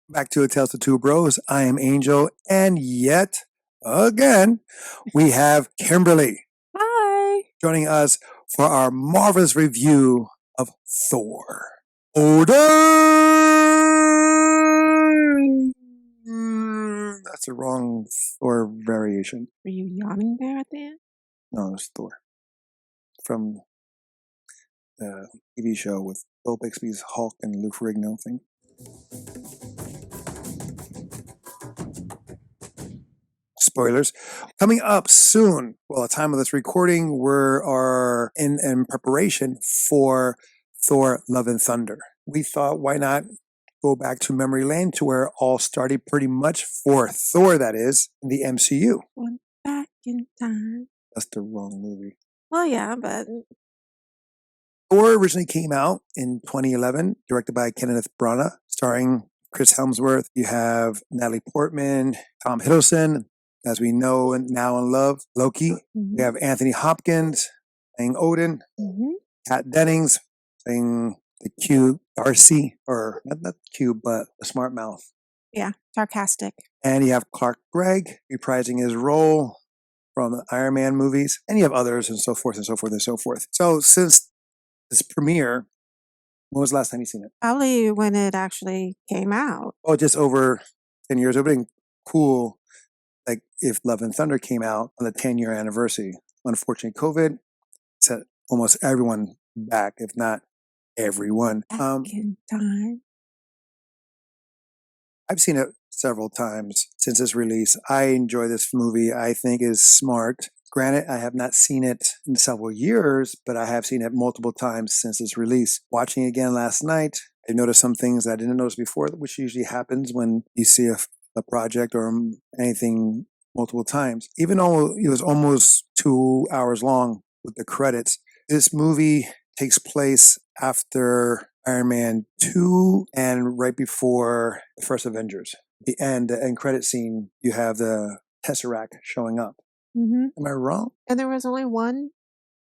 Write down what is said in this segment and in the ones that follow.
Back to A Tales of Two Bros. I am Angel, and yet again, we have Kimberly Hi. joining us for our marvelous review of Thor. Odin! That's the wrong Thor variation. Were you yawning there at the end? No, it's Thor. From the TV show with Bill Bixby's Hulk and Lou Ferrigno thing. Spoilers coming up soon. Well, at the time of this recording, we are in preparation for Thor: Love and Thunder. We thought, why not go back to memory lane to where it all started, pretty much for Thor. That is in the MCU. Went back in time. That's the wrong movie. Well, yeah, but Thor originally came out in 2011, directed by Kenneth Branagh, starring Chris Hemsworth. You have Natalie Portman, Tom Hiddleston, as we know and now and love, Loki. We have Anthony Hopkins playing Odin, Kat Dennings playing the cute Darcy, or not cute, but the smart mouth. yeah, sarcastic. And you have Clark Gregg reprising his role from the Iron Man movies, and you have others, and so forth and so forth and so forth. So since this premiere, when was the last time you seen it? Probably when it actually came out. Oh, just over 10 years. It would have been cool, like if Love and Thunder came out on the 10-year anniversary. Unfortunately, COVID set almost everyone back, if not everyone. Back in time. I've seen it several times since its release. I enjoy this movie. I think is smart. Granted, I have not seen it in several years, but I have seen it multiple times since its release. Watching it again last night, I noticed some things I didn't notice before, which usually happens when you see a project or anything multiple times. Even though it was almost 2 hours long with the credits, this movie takes place after Iron Man 2 and right before the first Avengers. The end credit scene, you have the Tesseract showing up. Am I wrong? And there was only one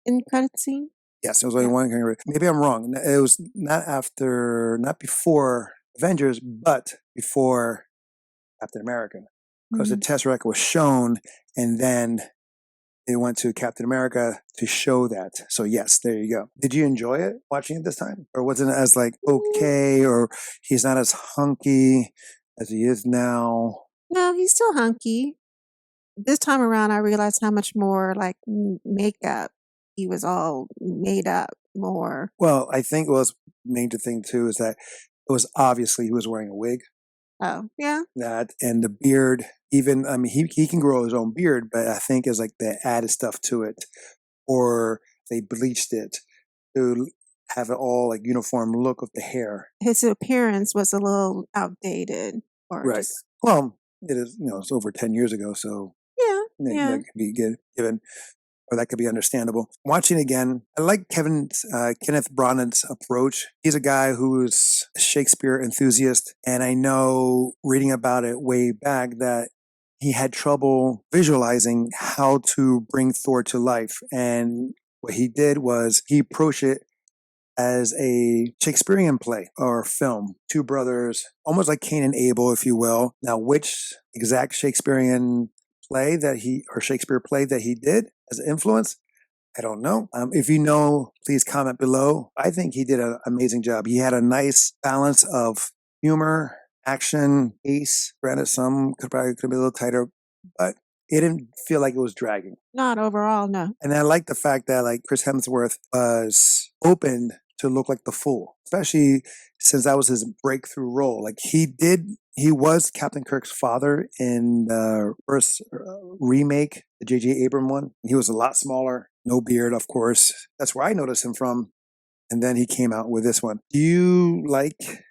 in credit scene? Yes, there was only one. Maybe I'm wrong. It was not before Avengers, but before Captain America. Because the Tesseract was shown, and then they went to Captain America to show that. So yes, there you go. Did you enjoy it watching it this time? Or wasn't it as like okay, or he's not as hunky as he is now? No, he's still hunky. This time around, I realized how much more like makeup. He was all made up more. Well, I think it was major thing too is that it was obviously he was wearing a wig. Oh, yeah. That and the beard, even I mean he can grow his own beard, but I think is like they added stuff to it, or they bleached it to have it all like uniform look of the hair. His appearance was a little outdated. Or Right. just, Well, it is, it's over 10 years ago, so yeah. that could be given, or that could be understandable. Watching again, I like Kenneth Branagh's approach. He's a guy who's a Shakespeare enthusiast, and I know reading about it way back that he had trouble visualizing how to bring Thor to life. And what he did was he approached it as a Shakespearean play or film. Two brothers, almost like Cain and Abel, if you will. Now, which exact Shakespeare play that he did as an influence, I don't know. If you know, please comment below. I think he did an amazing job. He had a nice balance of humor, action, pace. Granted, some could be a little tighter, but it didn't feel like it was dragging. Not overall, no. And I like the fact that like Chris Hemsworth was open to look like the fool, especially since that was his breakthrough role. Like he was Captain Kirk's father in the first remake, the J.J. Abrams one. He was a lot smaller, no beard, of course. That's where I noticed him from. And then he came out with this one. Do you like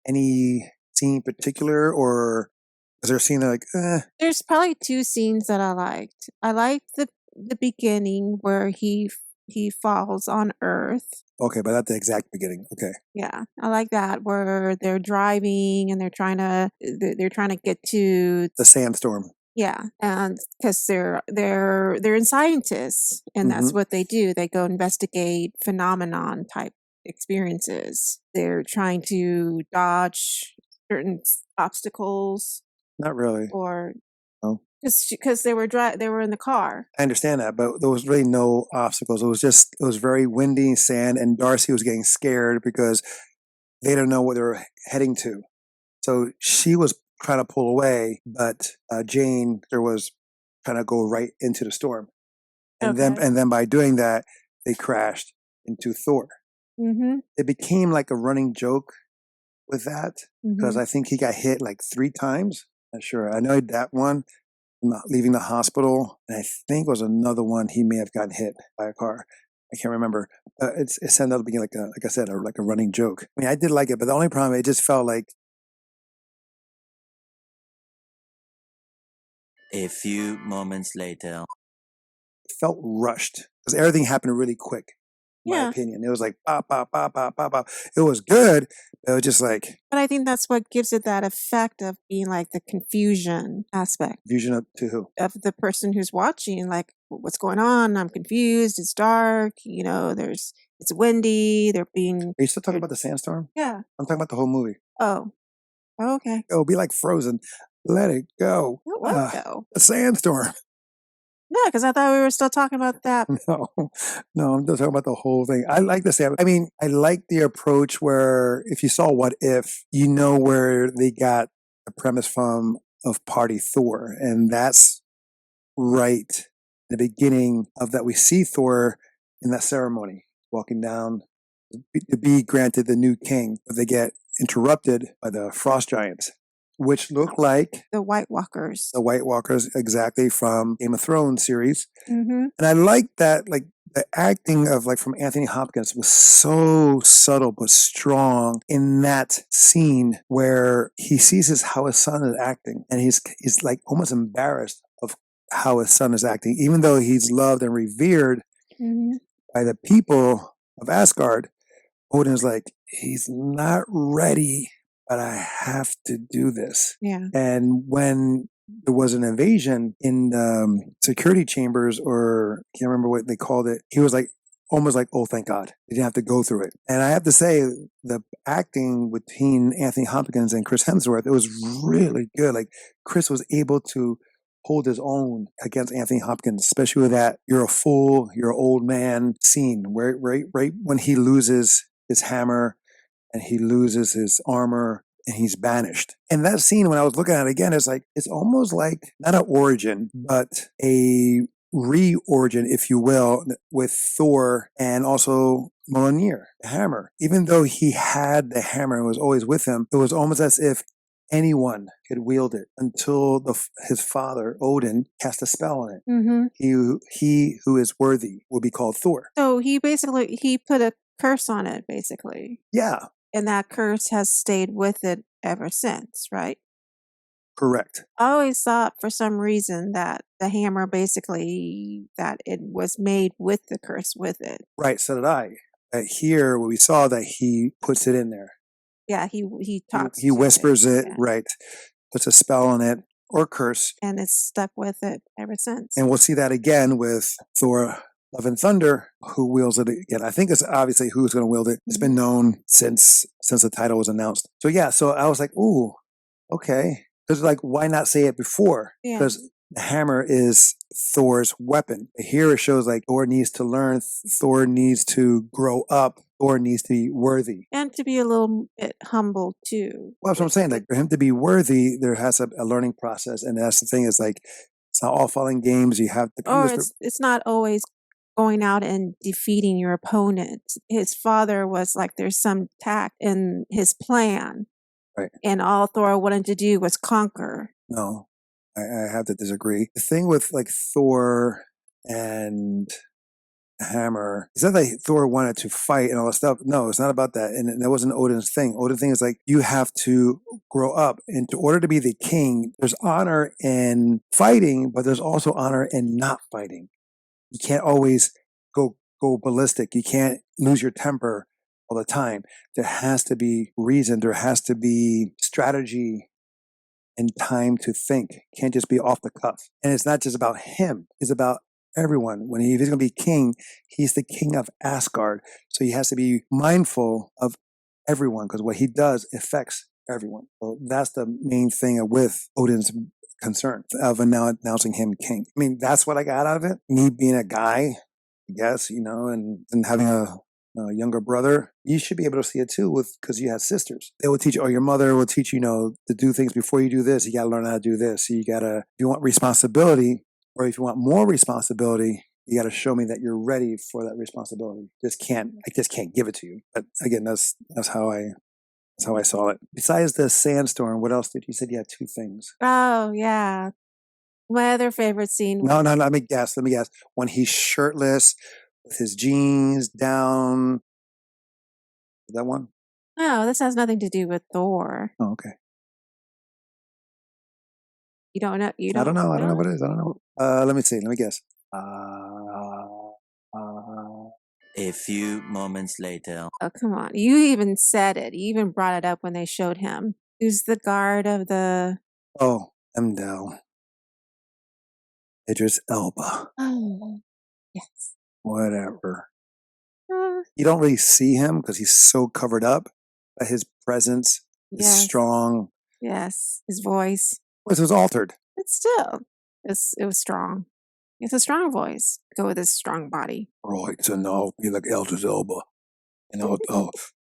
any scene in particular, or is there a scene that like, There's probably two scenes that I liked. I liked the beginning where he falls on Earth. Okay, but not the exact beginning. Okay. Yeah, I like that where they're driving and they're trying to get to the sandstorm. Yeah, and because they're scientists, and that's what they do. They go investigate phenomenon type experiences. They're trying to dodge certain obstacles Not really. or No. because they were in the car. I understand that, but there was really no obstacles. It was very windy, sand, and Darcy was getting scared because they didn't know what they were heading to. So she was trying to pull away, but Jane there was trying to go right into the storm, Okay. and then by doing that, they crashed into Thor. Mm-hmm. It became like a running joke with that because Mm-hmm. I think he got hit like 3 times. Not sure. I know that one not leaving the hospital, and I think it was another one he may have gotten hit by a car. I can't remember. It ended up being like I said, like a running joke. I mean, I did like it, but the only problem it just felt like A few moments later. it felt rushed because everything happened really quick. In my Yeah. opinion, it was like pop, pop, pop, pop, pop, pop. It was good, but it was just like But I think that's what gives it that effect of being like the confusion aspect fusion up to who? of the person who's watching. Like, what's going on? I'm confused. It's dark. It's windy. They're being. Are you still talking about the sandstorm? Yeah. I'm talking about the whole movie. Oh. Okay. It'll be like Frozen. Let it go. What though? A sandstorm. Yeah, because I thought we were still talking about that. No, no, I'm just talking about the whole thing. I like the sand. I mean, I like the approach where if you saw What If, you know where they got the premise from of Party Thor. And that's right in the beginning of that. We see Thor in that ceremony walking down to be granted the new king, but they get interrupted by the frost giants, which look like The White Walkers. the White Walkers exactly from Game of Thrones series. Mm-hmm. And I like that, like the acting of like from Anthony Hopkins was so subtle but strong in that scene where he sees how his son is acting, and he's like almost embarrassed of how his son is acting, even though he's loved and revered Mm-hmm. by the people of Asgard. Odin's like, he's not ready, but I have to do this. Yeah. And when there was an invasion in the security chambers, or I can't remember what they called it, he was like, almost like, oh, thank God. He didn't have to go through it. And I have to say, the acting between Anthony Hopkins and Chris Hemsworth, it was really good. Like, Chris was able to hold his own against Anthony Hopkins, especially with that "you're a fool, you're an old man" scene, where right when he loses his hammer and he loses his armor and he's banished. And that scene, when I was looking at it again, it's almost like not an origin, but a re-origin, if you will, with Thor and also Mjolnir, the hammer. Even though he had the hammer and was always with him, it was almost as if anyone could wield it until his father, Odin, cast a spell on it. Mm-hmm. He who is worthy will be called Thor. So he put a curse on it, basically. Yeah, And that curse has stayed with it ever since, right? correct. I always thought for some reason that the hammer basically that it was made with the curse with it. Right, so did I. Here, we saw that he puts it in there. Yeah, he talks. He to whispers it, yeah. right, puts a spell on it, or curse. And it's stuck with it ever since. And we'll see that again with Thor Love and Thunder, who wields it again. I think it's obviously who's going to wield it. It's been known since the title was announced. So yeah, so I was like, ooh, okay. Because like, why not say it before? Yeah. Because the hammer is Thor's weapon. Here it shows like Thor needs to learn, Thor needs to grow up, Thor needs to be worthy. And to be a little bit humble too. Well, that's what I'm saying. Like for him to be worthy, there has a learning process. And that's the thing, is like, it's not all fun and games. You have to. Or it's not always going out and defeating your opponent. His father was like, there's some tact in his plan. Right. And all Thor wanted to do was conquer. No, I have to disagree. The thing with like Thor and hammer, it's not like Thor wanted to fight and all that stuff. No, it's not about that. And that wasn't Odin's thing. Odin's thing is like, you have to grow up. And in order to be the king, there's honor in fighting, but there's also honor in not fighting. You can't always go ballistic. You can't lose your temper all the time. There has to be reason. There has to be strategy and time to think. It can't just be off the cuff. And it's not just about him. It's about everyone. If he's going to be king, he's the king of Asgard. So he has to be mindful of everyone, because what he does affects everyone. So that's the main thing with Odin's concern of announcing him king. I mean, that's what I got out of it. Me being a guy, I guess, and having a younger brother, you should be able to see it too, because you have sisters. They will teach you, or your mother will teach you, to do things before you do this. You got to learn how to do this. So if you want responsibility, or if you want more responsibility, you got to show me that you're ready for that responsibility. I just can't give it to you. But again, that's how I saw it. Besides the sandstorm, what else you said you had two things? Oh, yeah. My other favorite scene No, was let me guess. When he's shirtless with his jeans down. Is that one? no, this has nothing to do with Thor. Oh, okay. You don't know. You I don't know. I don't know know? what it is. I don't know. Let me see. Let me guess. A few moments later. Oh, come on. You even said it. You even brought it up when they showed him. Who's the guard of the... Oh, Emdel. Idris Elba. Oh, yes. Whatever. Uh, You don't really see him because he's so covered up, but his presence is yes. strong. Yes. His voice. It was altered. But still, it was strong. It's a strong voice. Go with his strong body. Right, so now I'll be like Idris Elba. And I'll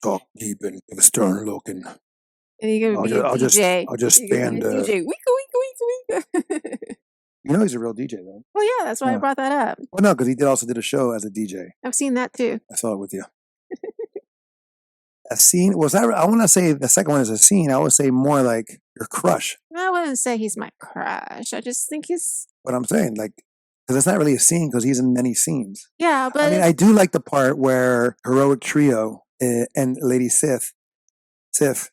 talk deep and give a stern look, and And you're going to be I'll a DJ. just You're gonna stand. be a DJ. Weeka, weeka, weeka, weeka. He's a real DJ though. Well, yeah, that's why I brought that up. Well, no, because he also did a show as a DJ. I've seen that too. I saw it with you. A scene I want to say the second one is a scene. I would say more like your crush. I wouldn't say he's my crush. I just think he's... What I'm saying, like, because it's not really a scene because he's in many scenes. Yeah, but... I mean, I do like the part where Heroic Trio and Lady Sif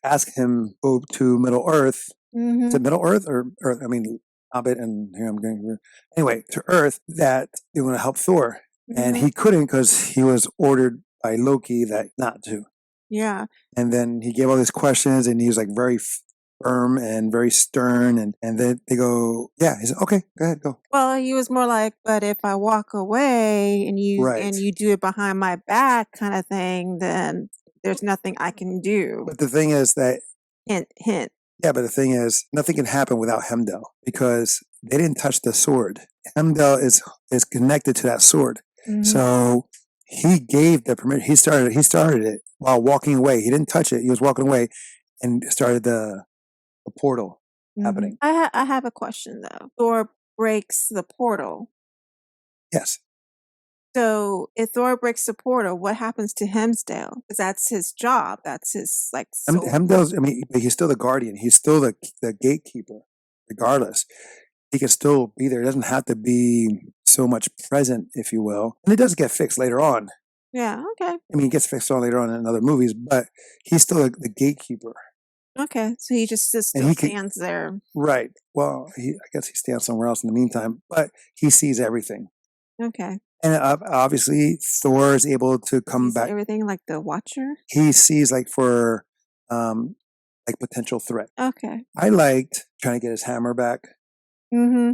ask him go to Middle Earth. Mhm. Is it Middle Earth or Earth? I mean, Hobbit, and here I'm going. Anyway, to Earth, that they want to help Thor, and he couldn't because he was ordered by Loki that not to. Yeah. And then he gave all these questions, and he was like very firm and very stern, and then they go, yeah, he said, okay, go ahead, go. Well, he was more like, but if I walk away and you do it behind my back kind of thing, then there's nothing I can do. But the thing is that hint. Yeah, but the thing is, nothing can happen without Hemdel because they didn't touch the sword. Hemdel is connected to that sword. Mhm. So he gave the permission. He started it while walking away. He didn't touch it. He was walking away and started the portal happening. I have a question though. Thor breaks the portal. Yes. So if Thor breaks the portal, what happens to Hemsdale? Because that's his job. That's his soul. Hemdel's. I mean, but he's still the guardian. He's still the gatekeeper. Regardless, he can still be there. It doesn't have to be so much present, if you will. And it does get fixed later on. Yeah. Okay. I mean, it gets fixed on later on in other movies, but he's still the gatekeeper. Okay. So he just stands there. Right. Well, I guess he stands somewhere else in the meantime, but he sees everything. Okay. And obviously, Thor is able to come back. Everything like the Watcher. He sees for potential threat. Okay. I liked trying to get his hammer back. Mm-hmm.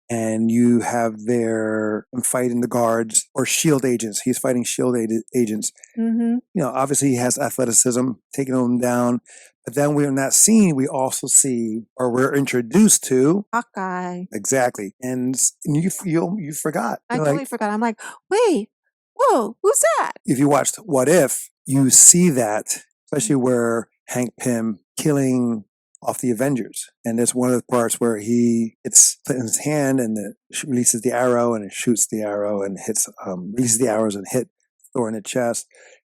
And you have him fighting the guards or shield agents. He's fighting shield agents. Mm-hmm. Obviously he has athleticism, taking them down. But then in that scene, we also see, or we're introduced to Hawkeye. Exactly, and you forgot. I totally forgot. I'm like, wait, whoa, who's that? If you watched What If, you see that, especially where Hank Pym killing off the Avengers. And there's one of the parts where it's put in his hand and releases the arrow and it shoots the arrow and releases the arrows and hit Thor in the chest.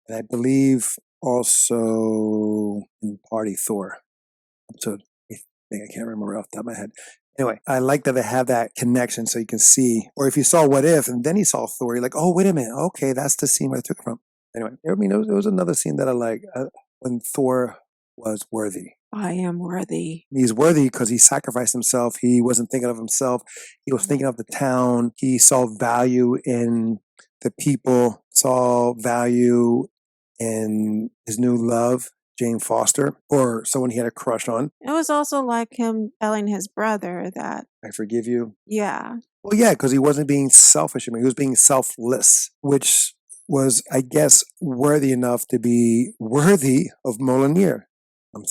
And I believe also in Party Thor episode, I can't remember off the top of my head. Anyway, I like that they have that connection so you can see, or if you saw What If and then you saw Thor, you're like, oh, wait a minute. Okay, that's the scene where I took it from. Anyway, I mean, there was another scene that I like when Thor was worthy. I am worthy. He's worthy because he sacrificed himself. He wasn't thinking of himself. He was thinking of the town. He saw value in the people, saw value in his new love, Jane Foster, or someone he had a crush on. It was also like him telling his brother that, I forgive you. Yeah. Well, yeah, because he wasn't being selfish. I mean, he was being selfless, which was, I guess, worthy enough to be worthy of Mjolnir.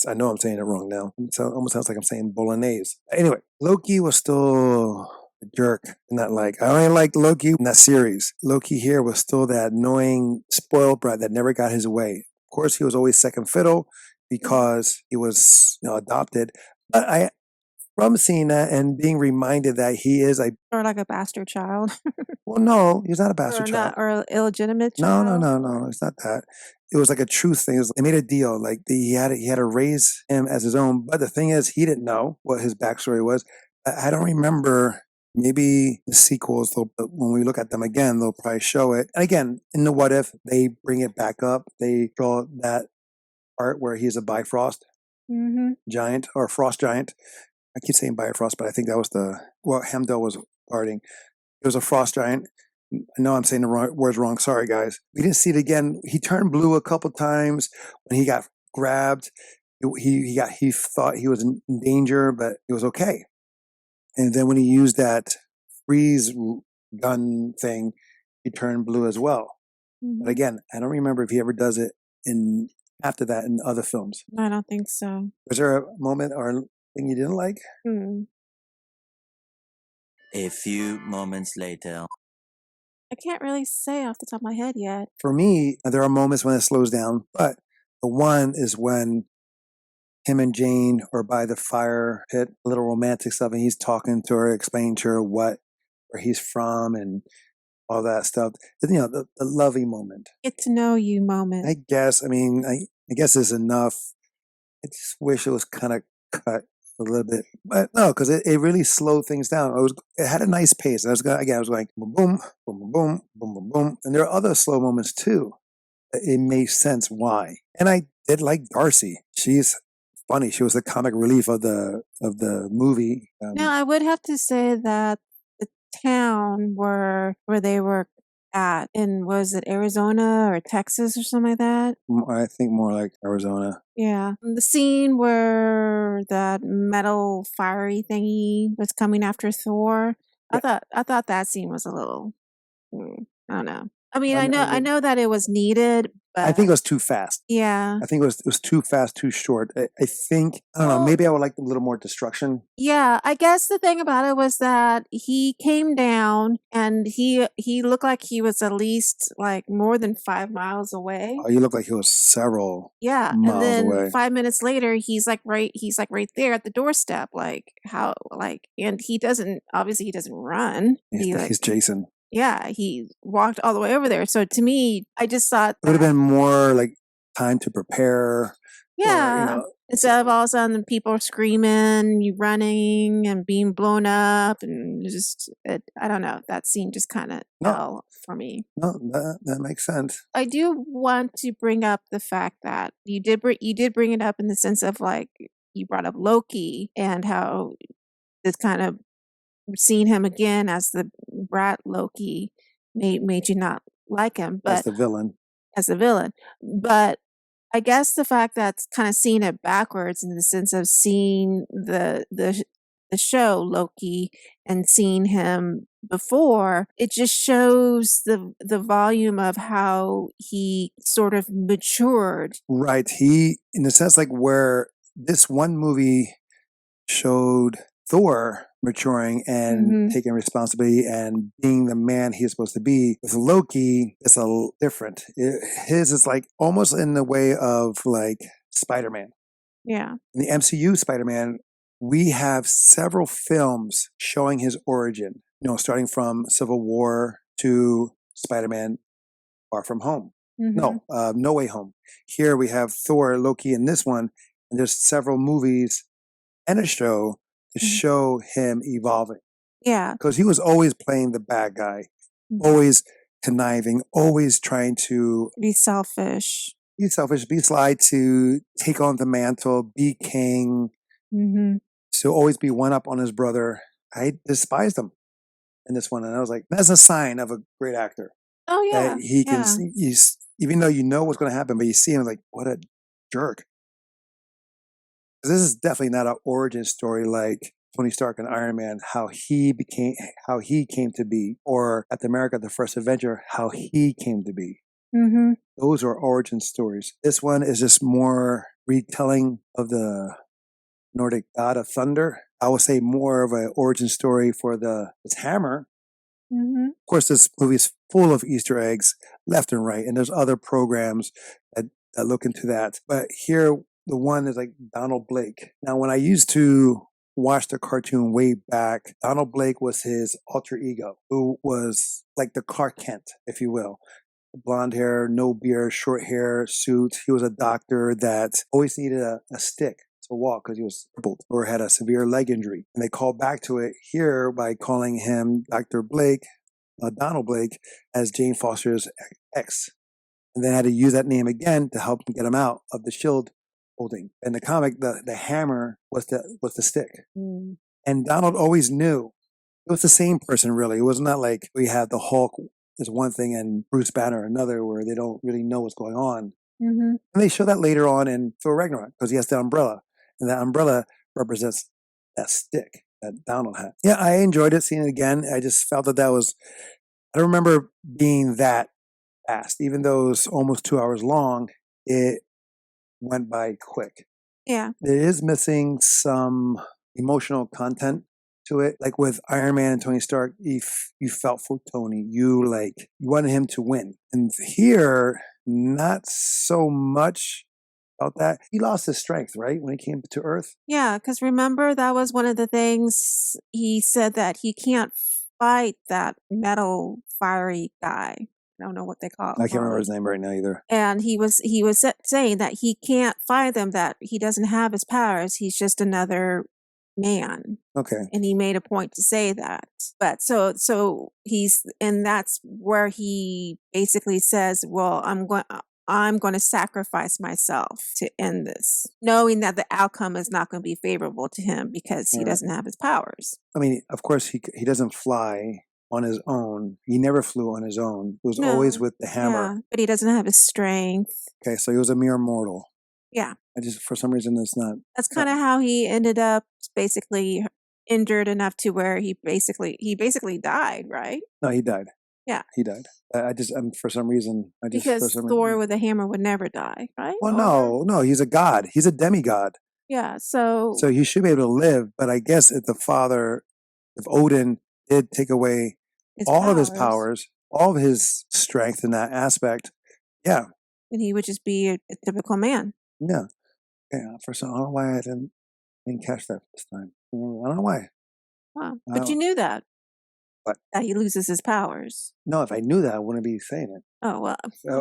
I know I'm saying it wrong now. It almost sounds like I'm saying bolognese. Anyway, Loki was still a jerk. Not like I only liked Loki in that series. Loki here was still that annoying spoiled brat that never got his way. Of course, he was always second fiddle because he was adopted. But from seeing that and being reminded that he is Or like a bastard child. well, no, he's not a bastard Or child. not, or illegitimate No, no, child. no, no. It's not that. It was like a truth thing. They made a deal. Like he had to raise him as his own. But the thing is, he didn't know what his backstory was. I don't remember. Maybe the sequels, when we look at them again, they'll probably show it. And again, in the what if, they bring it back up. They draw that part where he's a Bifrost giant or frost giant. I keep saying Bifrost, but I think that was what Hemdall was guarding. It was a frost giant. I know I'm saying the words wrong. Sorry, guys. We didn't see it again. He turned blue a couple times when he got grabbed. He thought he was in danger, but it was okay. And then when he used that freeze gun thing, he turned blue as well. But again, I don't remember if he ever does it after that in other films. I don't think so. Was there a moment or thing you didn't like? A few moments later. I can't really say off the top of my head yet. For me, there are moments when it slows down, but the one is when him and Jane are by the fire pit, a little romantic stuff, and he's talking to her, explaining to her where he's from and all that stuff. You know, the lovey moment. Get to know you moment. I guess. I mean, I guess it's enough. I just wish it was kind of cut a little bit, but no, because it really slowed things down. It had a nice pace. And I was like boom, boom, boom, boom, boom, boom, boom, and there are other slow moments too. It makes sense why. And I did like Darcy. She's funny. She was the comic relief of the movie. Now I would have to say that the town where they were at, in was it Arizona or Texas or something like that? I think more like Arizona. Yeah. The scene where that metal fiery thingy was coming after Thor. Yeah. I thought that scene was a little I don't know. I mean, I I know that it was needed, but I think it was too fast. yeah. I think it was too fast, too short. I think, I don't know, maybe I would like a little more destruction. Yeah, I guess the thing about it was that he came down and he looked like he was at least like more than 5 miles away. Oh, you look like he was several Yeah, miles and then away. 5 minutes later, he's like right there at the doorstep. And he doesn't run. He's Jason. Yeah, he walked all the way over there. So to me, I just thought it would have been more like time to prepare. yeah. Or, you know, Instead of all of a sudden people are screaming, you running and being blown up, and I don't know. That scene just kind of fell for me. No, that makes sense. I do want to bring up the fact that you did bring it up in the sense of like you brought up Loki and how this kind of seeing him again as the brat Loki made you not like him, but As the villain. But I guess the fact that's kind of seeing it backwards in the sense of seeing the show Loki and seeing him before, it just shows the volume of how he sort of matured. Right. He, in a sense, like where this one movie showed Thor maturing and taking responsibility and being the man he's supposed to be. With Loki, it's a little different. His is like almost in the way of like Spider-Man. Yeah. In the MCU Spider-Man, we have several films showing his origin, you know, starting from Civil War to Spider-Man Far From Home. No Way Home. Here we have Thor, Loki in this one, and there's several movies and a show to show him evolving. Yeah. Because he was always playing the bad guy, always conniving, always trying to be selfish, be sly, to take on the mantle, be king, to always be one up on his brother. I despised him in this one. And I was like, that's a sign of a great actor. Oh, yeah. That he can, even though you know what's going to happen, but you see him like, what a jerk. This is definitely not an origin story like Tony Stark and Iron Man, how he came to be, or Captain America, the First Avenger, how he came to be. Mhm. Those are origin stories. This one is just more retelling of the Nordic god of thunder. I would say more of an origin story for this hammer. Mhm. Of course, this movie is full of Easter eggs left and right, and there's other programs that look into that. But here, the one is like Donald Blake. Now, when I used to watch the cartoon way back, Donald Blake was his alter ego, who was like the Clark Kent, if you will. Blonde hair, no beard, short hair, suit. He was a doctor that always needed a stick to walk because he was crippled or had a severe leg injury. And they called back to it here by calling him Dr. Blake, Donald Blake, as Jane Foster's ex. And they had to use that name again to help get him out of the shield holding. In the comic, the hammer was the stick. Mm. And Donald always knew it was the same person, really. It was not like we had the Hulk is one thing and Bruce Banner another, where they don't really know what's going on. Mhm. And they show that later on in Thor Ragnarok because he has the umbrella, and that umbrella represents that stick that Donald had. Yeah, I enjoyed it, seeing it again. I just felt that was. I don't remember being that fast, even though it was almost 2 hours long. It went by quick. Yeah. It is missing some emotional content to it. Like with Iron Man and Tony Stark, you felt for Tony. You wanted him to win. And here, not so much about that. He lost his strength, right? When he came to Earth. Yeah, because remember that was one of the things he said, that he can't fight that metal fiery guy. I don't know what they call I can't remember it. his name right now either. And he was saying that he can't fight them, that he doesn't have his powers. He's just another man. Okay. And he made a point to say that. But so he's, and that's where he basically says, well, I'm going to sacrifice myself to end this, knowing that the outcome is not going to be favorable to him because he Right. doesn't have his powers. I mean, of course, he doesn't fly on his own. He never flew on his own. It was always with the hammer. Yeah, but he doesn't have his strength. Okay, so he was a mere mortal. Yeah. I just, for some reason, it's not. That's kind of how he ended up basically injured enough to where he basically died, right? No, he died. Yeah. He died. For some reason, Because Thor with a hammer would never die, right? Well, no, he's a god. He's a demigod. Yeah, so he should be able to live. But I guess if Odin did take away all of his powers, all of his strength in that aspect, yeah, then he would just be a typical man. yeah. I don't know why I didn't catch that this time. I don't know why. Wow. But you knew that. What? That he loses his powers. No, if I knew that, I wouldn't be saying it. Oh, well.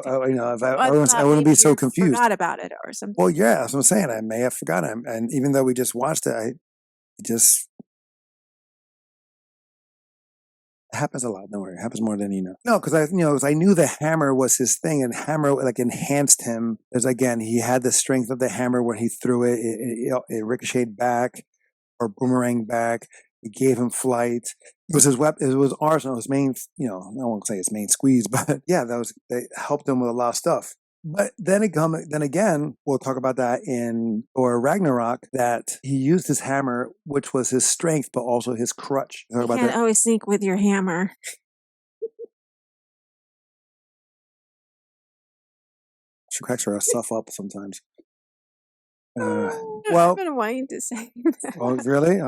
I wouldn't be so confused. Forgot about it or something. Well, yeah, that's what I'm saying. I may have forgotten. And even though we just watched it, it happens a lot. Don't worry. It happens more than you know. No, because I knew the hammer was his thing, and hammer enhanced him. Because again, he had the strength of the hammer when he threw it. It ricocheted back or boomerang back. It gave him flight. It was his weapon. It was arsenal. His main. I won't say his main squeeze, but yeah, they helped him with a lot of stuff. But then again, we'll talk about that in Thor Ragnarok, that he used his hammer, which was his strength, but also his crutch. You can't always sneak with your hammer. She cracks herself up sometimes. I've been wanting to say that. Oh, really?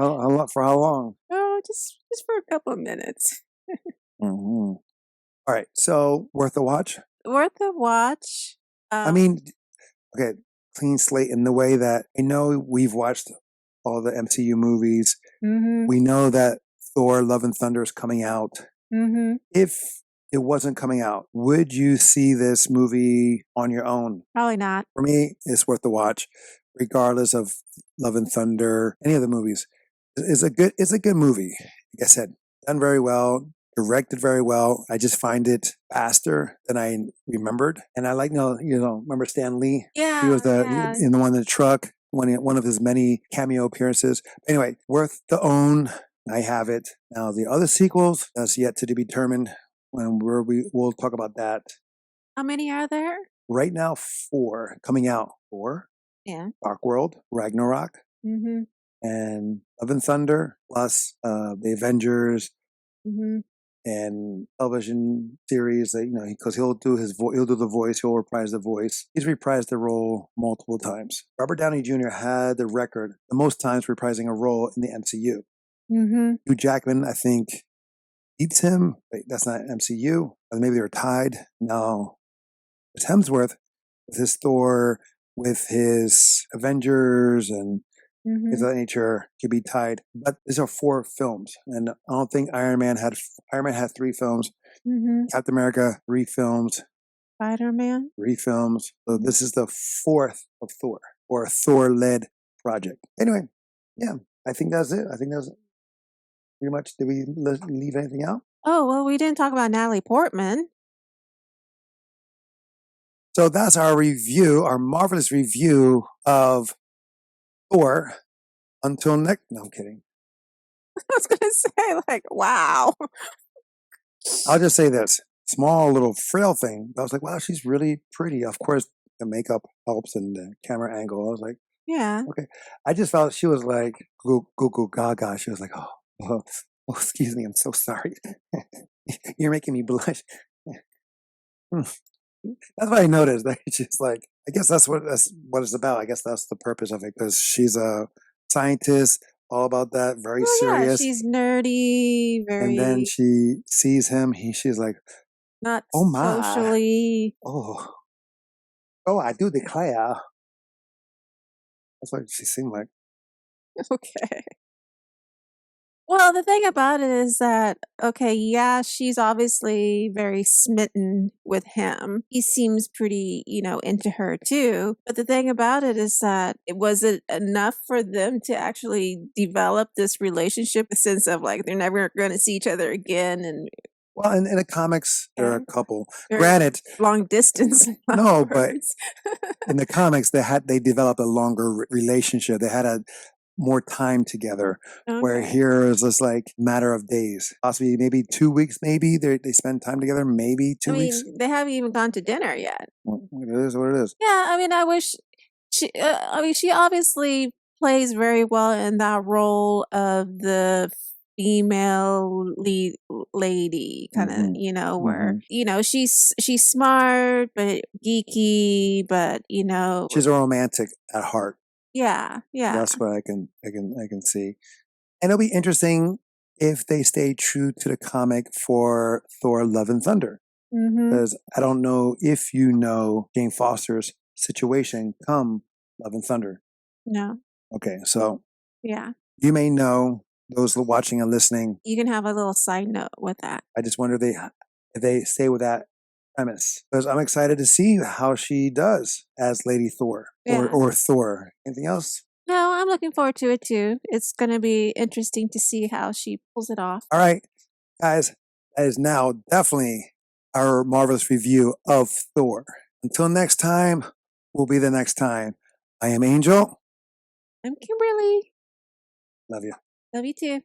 For how long? Oh, just for a couple of minutes. Mm-hmm. All right. So, worth a watch? Worth a watch. I mean, okay, clean slate in the way that I know we've watched all the MCU movies. Mm-hmm. We know that Thor: Love and Thunder is coming out. Mm-hmm. If it wasn't coming out, would you see this movie on your own? Probably not. For me, it's worth the watch, regardless of Love and Thunder, any of the movies. It's a good movie. Like I said, done very well, directed very well. I just find it faster than I remembered. And I remember Stan Lee? Yeah. He was in the one in the truck, one of his many cameo appearances. Anyway, worth the own. I have it. Now, the other sequels, that's yet to be determined. We'll talk about that. How many are there? Right now, 4 coming out. 4. Yeah. Dark World, Ragnarok, Mm-hmm. and Love and Thunder, plus the Avengers, Mm-hmm. and television series that, because he'll do he'll do the voice, he'll reprise the voice. He's reprised the role multiple times. Robert Downey Jr. had the record the most times reprising a role in the MCU. Mm-hmm. Hugh Jackman, I think, beats him. Wait, that's not MCU. Or maybe they're tied. No, it's Hemsworth with his Thor, with his Avengers, and things of that nature could be tied. But these are 4 films, and I don't think Iron Man had 3 films. Mm-hmm. Captain America 3 films. Spider-Man. 3 films. So this is the 4th of Thor, or a Thor-led project. Anyway, yeah, I think that's it. I think that's pretty much. Did we leave anything out? Oh, well, we didn't talk about Natalie Portman. So that's our review, our marvelous review of Thor. Until next, no, I'm kidding. I was going to say, like, wow. I'll just say this small little frail thing. I was like, wow, she's really pretty. Of course, the makeup helps and the camera angle. I was like, Yeah. okay. I just felt she was like, goo gaga. She was like, oh, excuse me. I'm so sorry. You're making me blush. That's what I noticed. Like, she's like, I guess that's what it's about. I guess that's the purpose of it, because she's a scientist, all about that, very Well, yeah, serious. she's nerdy, And then very she sees him. She's like, not oh my, socially. oh, I do declare. That's what she seemed like. Okay. Well, the thing about it is that, okay, yeah, she's obviously very smitten with him. He seems pretty, into her too. But the thing about it is that was it enough for them to actually develop this relationship, a sense of like they're never going to see each other again, and Well, in the comics, there are a couple. They're Granted, long distance. no, but lovers. in the comics, they developed a longer relationship. They had a more time together. Where Okay. here is just like matter of days, possibly maybe 2 weeks. Maybe they spend time together. Maybe 2 I weeks. mean, they haven't even gone to dinner yet. Well, it is what it is. Yeah, I mean, I wish she. I mean, she obviously plays very well in that role of the female lead lady, kind of, Mhm. where she's smart but geeky, but She's a romantic at heart. yeah. That's what I can see. And it'll be interesting if they stay true to the comic for Thor: Love and Thunder, Mm-hmm. because I don't know if you know Jane Foster's situation come Love and Thunder. No. Okay, so Yeah. you may know, those watching and listening. You can have a little side note with that. I just wonder if they stay with that premise, because I'm excited to see how she does as Lady Thor Yeah. or Thor. Anything else? No, I'm looking forward to it too. It's going to be interesting to see how she pulls it off. All right, guys, that is now definitely our marvelous review of Thor. Until next time, will be the next time. I am Angel. I'm Kimberly. Love you. Love you too.